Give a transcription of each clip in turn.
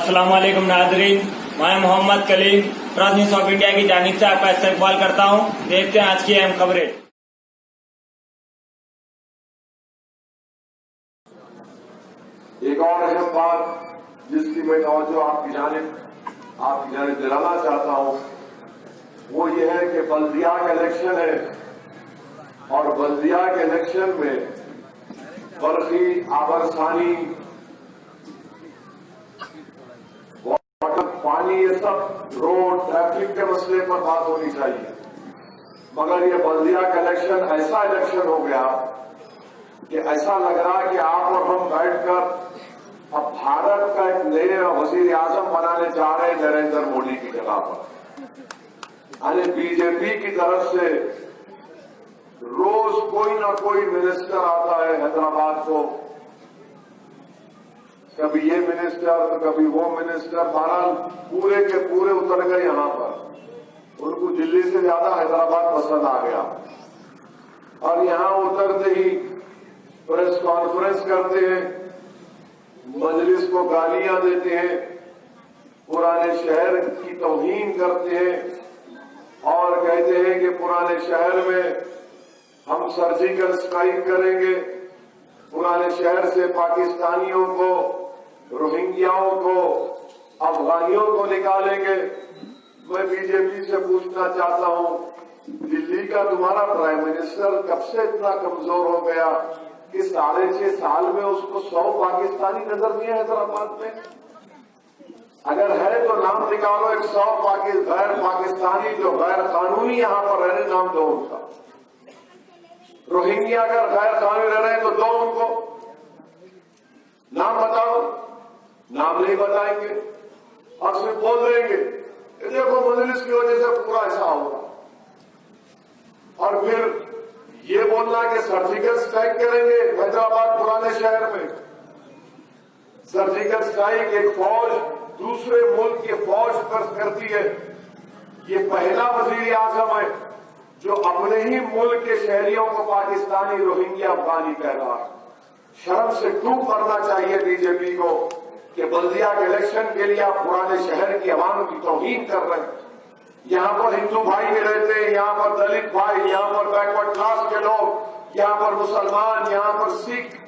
अस्सलाम वालेकुम नाजरीन, मैं Mohammad Kaleem press news of India की जानिब से आपका इस्तकबाल करता हूं। देखते हैं आज की अहम खबरें। एक और अहम बात जिसकी मैं तवज्जो आपकी जानिब दिलाना चाहता हूं, वो ये है कि बल्दिया का इलेक्शन है और बल्दिया के इलेक्शन में बरखी, आबरसानी, पानी, ये सब रोड, ट्रैफिक के मसले पर बात होनी चाहिए। मगर ये बल्दिया का इलेक्शन ऐसा इलेक्शन हो गया कि ऐसा लग रहा है कि आप और हम बैठकर अब भारत का एक नए वजीर आजम बनाने जा रहे हैं नरेंद्र मोदी की जगह पर। यानी बीजेपी की तरफ से रोज कोई ना कोई मिनिस्टर आता है हैदराबाद को, कभी ये मिनिस्टर तो कभी वो मिनिस्टर, बहरहाल पूरे के पूरे उतर गए यहां पर। उनको दिल्ली से ज्यादा हैदराबाद पसंद आ गया और यहां उतरते ही प्रेस कॉन्फ्रेंस करते हैं, मजलिस को गालियां देते हैं, पुराने शहर की तौहीन करते हैं और कहते हैं कि पुराने शहर में हम सर्जिकल स्ट्राइक करेंगे, पुराने शहर से पाकिस्तानियों को, रोहिंग्याओं को, अफगानियों को निकालेंगे। मैं बीजेपी से पूछना चाहता हूं, दिल्ली का तुम्हारा प्राइम मिनिस्टर कब से इतना कमजोर हो गया कि 6.5 साल में उसको 100 पाकिस्तानी नजर नहीं है हैदराबाद में? अगर है तो नाम निकालो, 100 गैर पाकिस्तानी जो गैर कानूनी यहां पर रहने, नाम दो उनका। रोहिंग्या अगर गैर कानूनी रह रहे हैं तो दो उनको नाम बताओ। नाम नहीं बताएंगे और सिर्फ बोल देंगे देखो मजलिस की वजह से पूरा ऐसा होगा, और फिर ये बोलना कि सर्जिकल स्ट्राइक करेंगे हैदराबाद पुराने शहर में। सर्जिकल स्ट्राइक एक फौज दूसरे मुल्क की फौज पर करती है। ये पहला वजीर आजम है जो अपने ही मुल्क के शहरियों को पाकिस्तानी, रोहिंग्या, अफगानी कह रहा है। शर्म से डूब मरना चाहिए बीजेपी को कि बल्दिया के इलेक्शन के लिए आप पुराने शहर की आवाम की तौहीन कर रहे हैं। यहां पर हिंदू भाई भी रहते हैं, यहां पर दलित भाई, यहां पर बैकवर्ड क्लास के लोग, यहां पर मुसलमान, यहां पर सिख,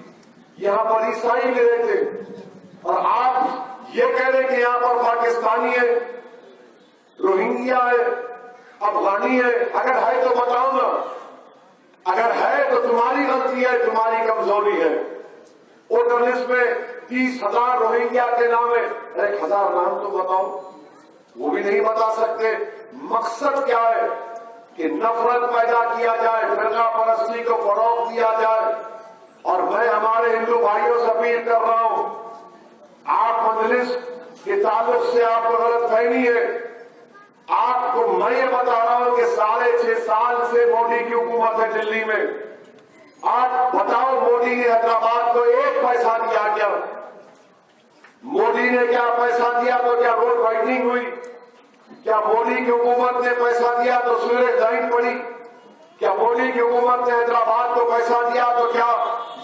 यहां पर ईसाई भी रहते हैं, और आप ये कह रहे हैं कि यहां पर पाकिस्तानी है, रोहिंग्या है, अफगानी है। अगर है तो बताओ ना, अगर है तो तुम्हारी गलती है, तुम्हारी कमजोरी है। वोटर लिस्ट में 30,000 रोहिंग्या के नाम है, 1,000 नाम तो बताओ, वो भी नहीं बता सकते। मकसद क्या है कि नफरत पैदा किया जाए, फिरका परस्ती को फरोग दिया जाए। और मैं हमारे हिंदू भाइयों से अपील कर रहा हूं, आप मजलिस के ताल्लुक से आपको गलतफहमी है। आपको मैं ये बता रहा हूं कि 6.5 साल से मोदी की हुकूमत है दिल्ली में। आप बताओ मोदी ने हैदराबाद को 1 पैसा दिया क्या? मोदी ने क्या पैसा दिया तो क्या रोड वाइडनिंग हुई? क्या मोदी की हुकूमत ने पैसा दिया तो सीवरेज लाइन पड़ी? क्या मोदी की हुकूमत ने हैदराबाद को पैसा दिया तो क्या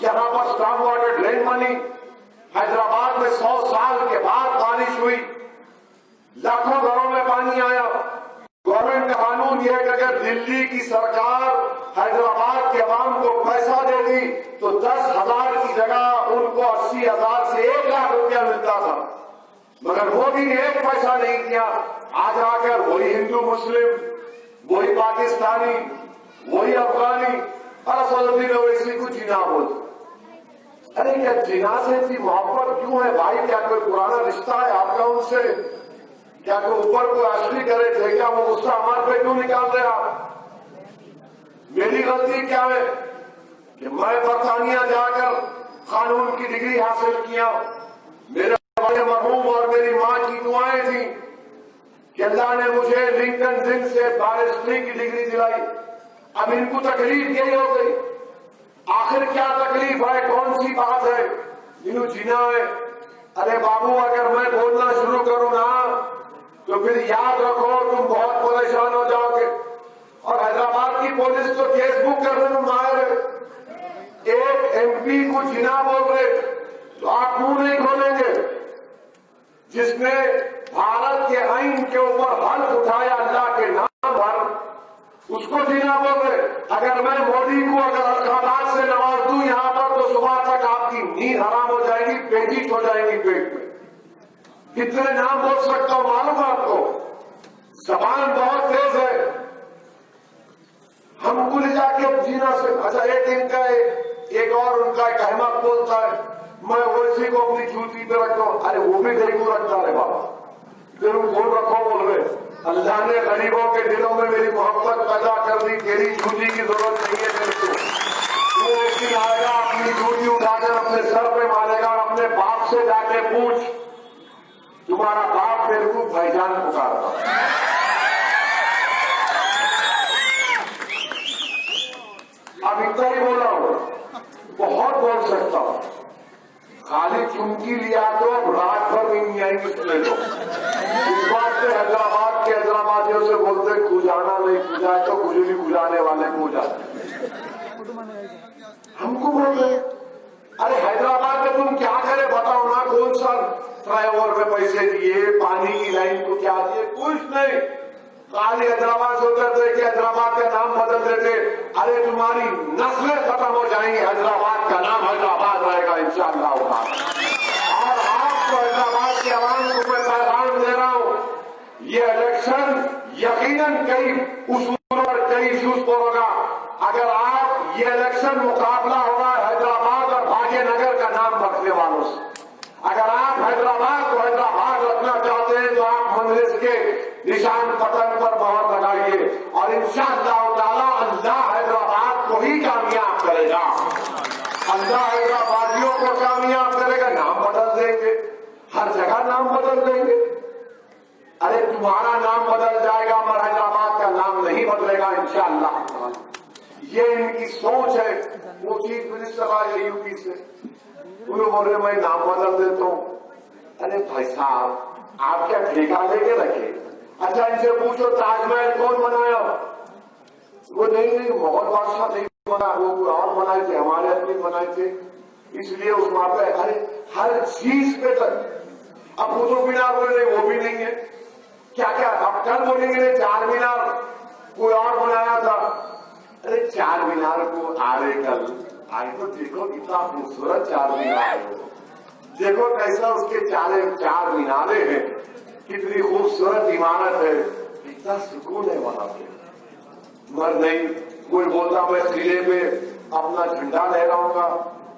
यहां पर स्टॉर्म वाटर ड्रेन बनी? हैदराबाद में 100 साल के बाद बारिश हुई, लाखों घरों में पानी आया। गवर्नमेंट का कानून यह है कि अगर दिल्ली की सरकार हैदराबाद के आवाम को पैसा देगी तो 10,000 की जगह उनको 80,000 से 1 लाख रुपया मिलता था, मगर मोदी ने 1 पैसा नहीं दिया। आज आकर वही हिंदू मुस्लिम, वही पाकिस्तानी, वही अफगानी, असदुद्दीन ओवैसी को जिना बोलते। अरे क्या जिना से इतनी मोहब्बत क्यों है भाई? क्या कोई पुराना रिश्ता है आपका उनसे? क्या कोई ऊपर को राष्ट्रीय करे थे क्या? वो गुस्सा हमारे पे क्यों निकाल रहे आप? मेरी गलती क्या है कि मैं बरतानिया जाकर कानून की डिग्री हासिल किया। मेरे बड़े मरहूम और मेरी मां की दुआएं थी कि अल्लाह ने मुझे लिंकन दिन से बैरिस्ट्री की डिग्री दिलाई। अब इनको तकलीफ यही हो गई। आखिर क्या तकलीफ है? कौन सी बात है? इन्हों जीना है। अरे बाबू, अगर मैं बोलना शुरू करूं ना तो फिर याद रखो तुम बहुत परेशान हो जाओगे। और हैदराबाद की पुलिस तो केस बुक करने में माहिर है। एक एमपी को जिना बोल रहे तो आप मुंह नहीं खोलेंगे। جس نے بھارت کے آئین کے اوپر حلف اٹھایا اللہ کے نام پر، اس کو جینا بول رہے۔ اگر میں مودی کو اگر القابات سے نواز دوں یہاں پر تو صبح تک آپ کی نیند حرام ہو جائے گی، پیچیش ہو جائے گی پیٹ میں۔ کتنے نام بول سکتا ہوں معلوم ہے آپ کو؟ زبان بہت تیز ہے، ہم کو لے جا کے جینا سے۔ اچھا ایک ان کا ایک اور ان کا ایک احمد بولتا ہے میں ویسی کو اپنی جوتی پہ رکھتا ہوں، ارے وہ بھی نہیں کو رکھتا ہے بابا، پھر وہ بول رکھو بول رہے اللہ نے غریبوں کے دلوں میں میری محبت پیدا کر دی، تیری جوتی کی ضرورت نہیں ہے میرے کو۔ وہ ایک دن آئے گا اپنی جوتی اٹھا کر اپنے سر پہ مارے گا اور اپنے باپ سے جا کے پوچھ تمہارا باپ میرے کو بھائی جان پکارتا۔ اب اتنا ہی بولا ہوں، بہت بول سکتا ہوں، خالی چمکی لیا تو اب رات بھر نہیں آئیں گے لے لو۔ اس بات سے حیدرآباد کے حیدرآبادیوں سے بولتے کھجانا نہیں کھجائے تو کھجلی کھجانے والے کو جاتے۔ ہم کو بول رہے ارے حیدرآباد میں تم کیا کرے بتاؤ نا، کون سا فلائی اوور میں پیسے دیے، پانی کی لائن کو کیا دیے، کچھ نہیں۔ خالی حیدرآباد سے اترتے کہ حیدرآباد کا نام بدل دیتے، ارے تمہاری نسلیں ختم ہو جائیں گی، حیدرآباد کا نام حیدرآباد رہے گا انشاءاللہ اور آپ کو حیدرآباد کی عوام کو میں پیغام دے رہا ہوں، یہ الیکشن یقیناً کئی اصولوں پر کئی ایشوز پر ہوگا۔ اگر آپ یہ الیکشن مقابلہ ہوگا حیدرآباد اور بھاگیہ نگر کا نام رکھنے والوں سے، اگر آپ حیدرآباد کو حیدرآباد رکھنا چاہتے ہیں تو آپ مجلس کے نشان پتن پر مہر لگائیے اور انشاءاللہ تعالی اللہ حیدرآباد کو ہی کامیاب کرے گا، اللہ حیدرآبادیوں کو کامیاب کرے گا۔ نام بدل دیں گے، ہر جگہ نام بدل دیں گے، ارے تمہارا نام بدل جائے گا مگر حیدرآباد کا نام نہیں بدلے گا انشاءاللہ۔ یہ ان کی سوچ ہے۔ وہ چیف منسٹر آئے یو پی سے، انہوں بول رہے میں نام بدل دیتا ہوں۔ ارے بھائی صاحب آپ کیا ٹھیکہ لے کے رکھے؟ اچھا ان سے پوچھو تاج محل کون بنایا؟ وہ نہیں مغل بادشاہ نہیں بنا، وہ اور بنائے تھے، ہمارے آدمی بنائے تھے، اس لیے اس وہاں پہ ہر چیز پہ تک۔ اب قطب مینار بولے نہیں وہ بھی نہیں ہے، کیا کیا اب کل بولیں گے چار مینار کوئی اور بنایا تھا۔ ارے چار مینار کو آرے کل آئے تو دیکھو کتنا خوبصورت چار مینار ہے، دیکھو کیسا اس کے چار مینارے ہیں، کتنی خوبصورت عمارت ہے، کتنا سکون ہے وہاں پہ۔ مگر نہیں کوئی بولتا میں قلعے پہ اپنا جھنڈا لہراؤں گا،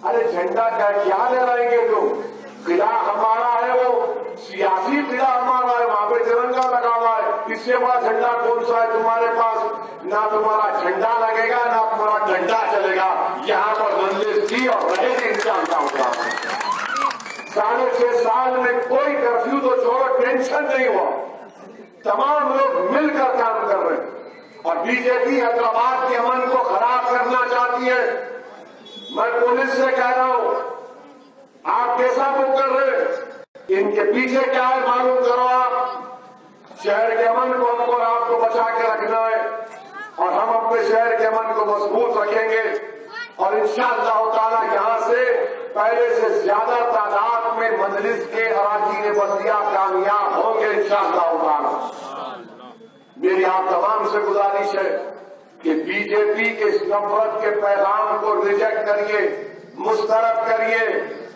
ارے جھنڈا کیا لہرائیں گے تم؟ قلعہ ہمارا ہے، وہ سیاسی قلعہ ہمارا ہے، وہاں پہ ترنگا لگا ہوا ہے، اس سے بڑا جھنڈا کون سا ہے تمہارے پاس؟ نہ تمہارا جھنڈا لگے گا نہ تمہارا ڈنڈا چلے گا، یہاں پر مجلس تھی اور رہے گی انشاءاللہ ہوگا۔ 6.5 سال میں کوئی کرفیو تو چھوڑو، ٹینشن نہیں ہوا، تمام لوگ مل کر کام کر رہے ہیں۔ اور بی جے پی حیدرآباد کے امن کو خراب کرنا چاہتی ہے۔ میں پولیس سے کہہ رہا ہوں آپ کیسا بک کر رہے ہیں؟ ان کے پیچھے کیا ہے معلوم کرو۔ آپ شہر کے امن کو ہم کو آپ کو بچا کے رکھنا ہے اور ہم اپنے شہر کے امن کو مضبوط رکھیں گے اور انشاءاللہ تعالی یہاں سے پہلے سے زیادہ تعداد میں مجلس کے اراکین بلدیہ کامیاب ہوں گے انشاءاللہ تعالی۔ میری آپ تمام سے گزارش ہے کہ بی جے پی کے اس نفرت کے پیغام کو ریجیکٹ کریے، مسترد کریے،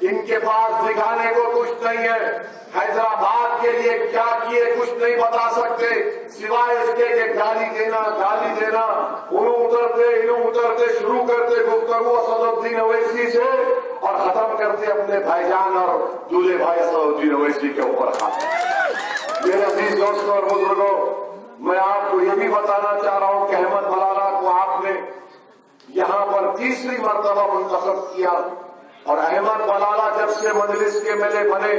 ان کے پاس دکھانے کو کچھ نہیں ہے۔ حیدرآباد کے لیے کیا کیے کچھ نہیں بتا سکتے سوائے اس کے کہ گالی دینا انہوں اترتے شروع کرتے گفتگو اسد الدین اویسی سے اور ختم کرتے اپنے بھائی جان اور دولہے بھائی اسد الدین اویسی کے اوپر خاص۔ میرے عزیز دوستوں اور بزرگوں، میں آپ کو یہ بھی بتانا چاہ رہا ہوں کہ احمد ملالہ کو آپ نے یہاں پر تیسری مرتبہ منتخب کیا اور احمد ملالہ جب سے مجلس کے MLA بنے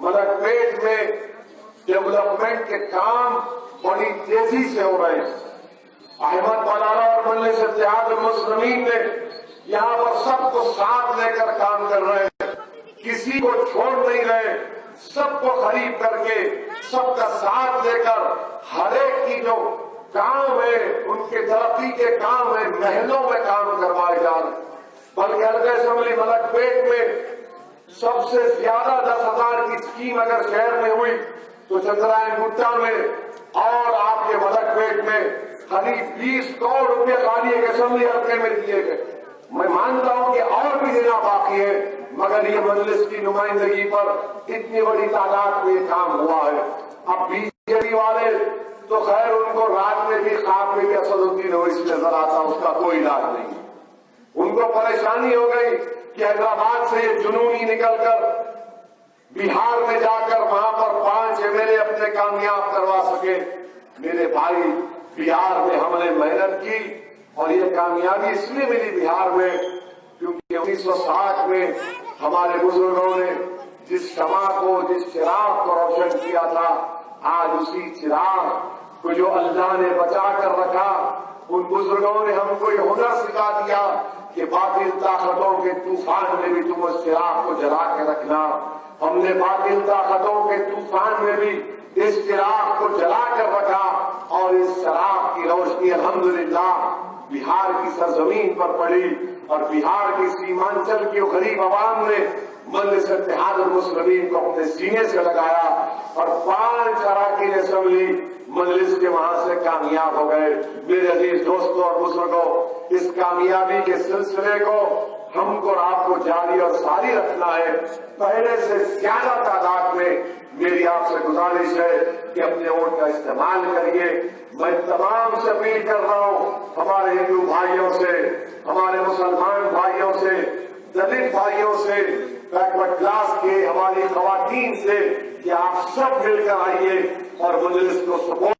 ملک پیٹ میں ڈیولپمنٹ کے کام بڑی تیزی سے ہو رہے ہیں۔ احمد ملالہ اور مجلس اتحاد المسلمین نے یہاں پر سب کو ساتھ لے کر کام کر رہے ہیں، کسی کو چھوڑ نہیں رہے، سب کو قریب کر کے سب کا ساتھ لے کر ہر ایک کی جو کام ہے ان کے ترقی کے کام ہے محلوں میں کام کروائے جا رہے ہیں۔ بلکہ حلقہ اسمبلی ملک پیٹ میں सबसे ज्यादा 10,000 की स्कीम अगर शहर में हुई तो चंद्रायन गुट्टा में और आपके मलकपेट में करीब 20 करोड़ रुपए खाली एक असेंबली हल्के में दिए गए। मैं मानता हूं कि और भी देना बाकी है, मगर ये मजलिस की नुमाइंदगी पर इतनी बड़ी तादाद में काम हुआ है। अब बीजेपी वाले तो खैर उनको रात में भी ख्वाब में भी असदुद्दीन ओवैसी नजर आता, उसका कोई इलाज नहीं। उनको परेशानी हो गई कि हैदराबाद से ये जुनूनी निकलकर बिहार में जाकर वहां पर 5 एमएलए अपने कामयाब करवा सके। मेरे भाई, बिहार में हमने मेहनत की और ये कामयाबी इसलिए मिली बिहार में क्योंकि 1960 में हमारे बुजुर्गों ने जिस शमा को, जिस चिराग को रोशन किया था, आज उसी चिराग को जो अल्लाह ने बचा कर रखा, उन बुजुर्गों ने हमको ये हुनर सिखा दिया कि बातिल ताकतों के तूफान में भी तुम उस चिराग को जला के रखना। हमने बातिल ताकतों के तूफान में भी इस चिराग को जला कर रखा और इस चिराग की रोशनी अल्हम्दुलिल्लाह बिहार की सरजमीन पर पड़ी और बिहार की सीमांचल की गरीब आवाम ने मजलिस इत्तेहादुल मुस्लिमीन को अपने सीने से लगाया और 5 अराकीन असेंबली मजलिस के वहां से कामयाब हो गए। मेरे अजीज दोस्तों और बुजुर्गों, इस कामयाबी के सिलसिले को हमको और आपको जारी और सारी रखना है। पहले से ज्यादा तादाद में मेरी आपसे गुजारिश है कि अपने वोट का इस्तेमाल करिए। मैं तमाम से अपील कर रहा हूं, हमारे हिंदू भाइयों से, हमारे मुसलमान भाइयों से, दलित भाइयों से, बैकवर्ड क्लास के हमारी खवातीन से कि आप सब मिलकर आइए और मजलिस को सपोर्ट